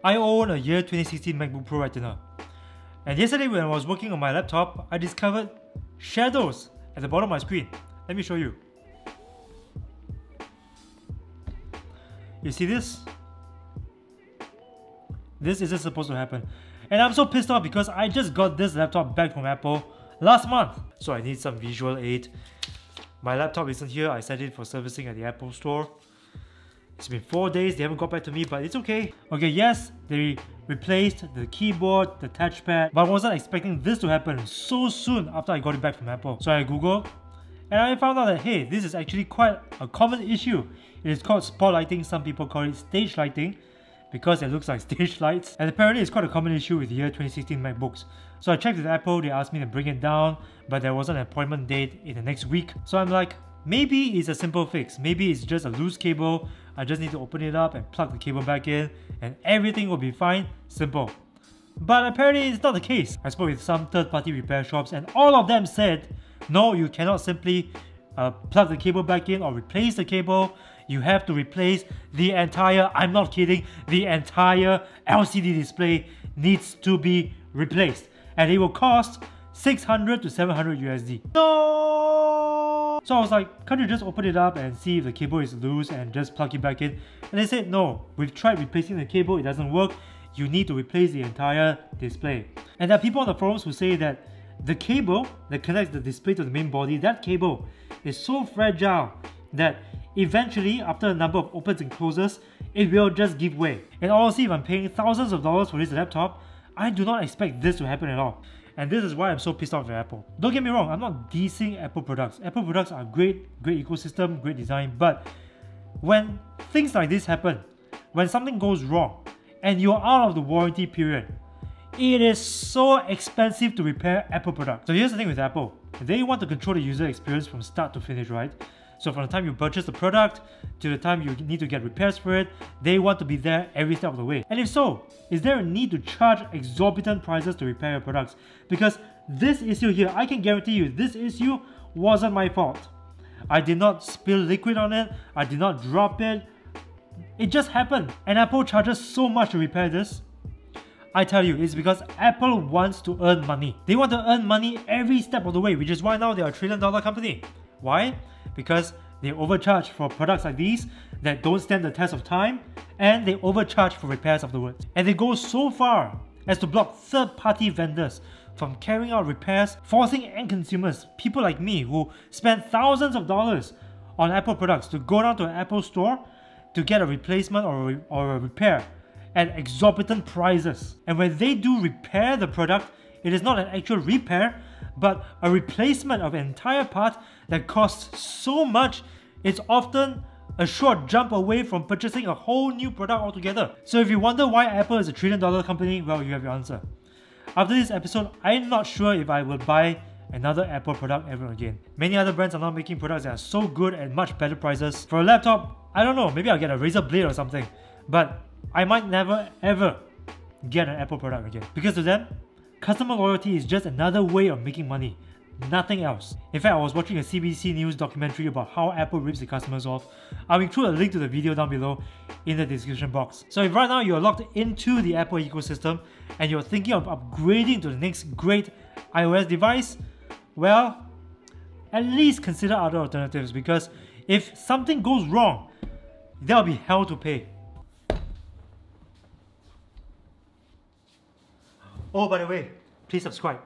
I own a year 2016 MacBook Pro Retina. And yesterday when I was working on my laptop, I discovered shadows at the bottom of my screen. Let me show you. You see this? This isn't supposed to happen. And I'm so pissed off because I just got this laptop back from Apple last month. So I need some visual aid. My laptop isn't here. I sent it for servicing at the Apple store. It's been 4 days, they haven't got back to me, but it's okay. Okay, yes, they replaced the keyboard, the touchpad, but I wasn't expecting this to happen so soon after I got it back from Apple. So I googled, and I found out that, hey, this is actually quite a common issue. It is called spot lighting, some people call it stage lighting, because it looks like stage lights. And apparently it's quite a common issue with year 2016 MacBooks. So I checked with Apple, they asked me to bring it down, but there wasn't an appointment date in the next week. So I'm like, maybe it's a simple fix. Maybe it's just a loose cable. I just need to open it up and plug the cable back in and everything will be fine. Simple. But apparently it's not the case. I spoke with some third-party repair shops and all of them said, no, you cannot simply plug the cable back in or replace the cable. You have to replace the entire, I'm not kidding, the entire LCD display needs to be replaced. And it will cost 600 to 700 USD. No! So I was like, can't you just open it up and see if the cable is loose and just plug it back in? And they said, no, we've tried replacing the cable, it doesn't work. You need to replace the entire display. And there are people on the forums who say that the cable that connects the display to the main body, that cable is so fragile that eventually, after a number of opens and closes, it will just give way. And honestly, if I'm paying thousands of dollars for this laptop, I do not expect this to happen at all. And this is why I'm so pissed off at Apple. Don't get me wrong, I'm not dissing Apple products. Apple products are great ecosystem, great design, but when things like this happen, when something goes wrong, and you're out of the warranty period, it is so expensive to repair Apple products. So here's the thing with Apple. They want to control the user experience from start to finish, right? So from the time you purchase the product to the time you need to get repairs for it, they want to be there every step of the way. And if so, is there a need to charge exorbitant prices to repair your products? Because this issue here, I can guarantee you, this issue wasn't my fault. I did not spill liquid on it, I did not drop it. It just happened. And Apple charges so much to repair this. I tell you, it's because Apple wants to earn money. They want to earn money every step of the way, which is why now they are a $1 trillion company. Why? Because they overcharge for products like these that don't stand the test of time, and they overcharge for repairs afterwards. And they go so far as to block third-party vendors from carrying out repairs, forcing end consumers, people like me who spend thousands of dollars on Apple products, to go down to an Apple store to get a replacement or a repair at exorbitant prices. And when they do repair the product, it is not an actual repair, but a replacement of an entire part that costs so much, it's often a short jump away from purchasing a whole new product altogether. So if you wonder why Apple is a $1 trillion company, well, you have your answer. After this episode, I'm not sure if I will buy another Apple product ever again. Many other brands are now making products that are so good at much better prices. For a laptop, I don't know, maybe I'll get a Razer Blade or something, but I might never ever get an Apple product again. Because to them, customer loyalty is just another way of making money, nothing else. In fact, I was watching a CBC News documentary about how Apple rips the customers off. I'll include a link to the video down below in the description box. So if right now you're locked into the Apple ecosystem and you're thinking of upgrading to the next great iOS device, well, at least consider other alternatives, because if something goes wrong, there'll be hell to pay. Oh, by the way, please subscribe.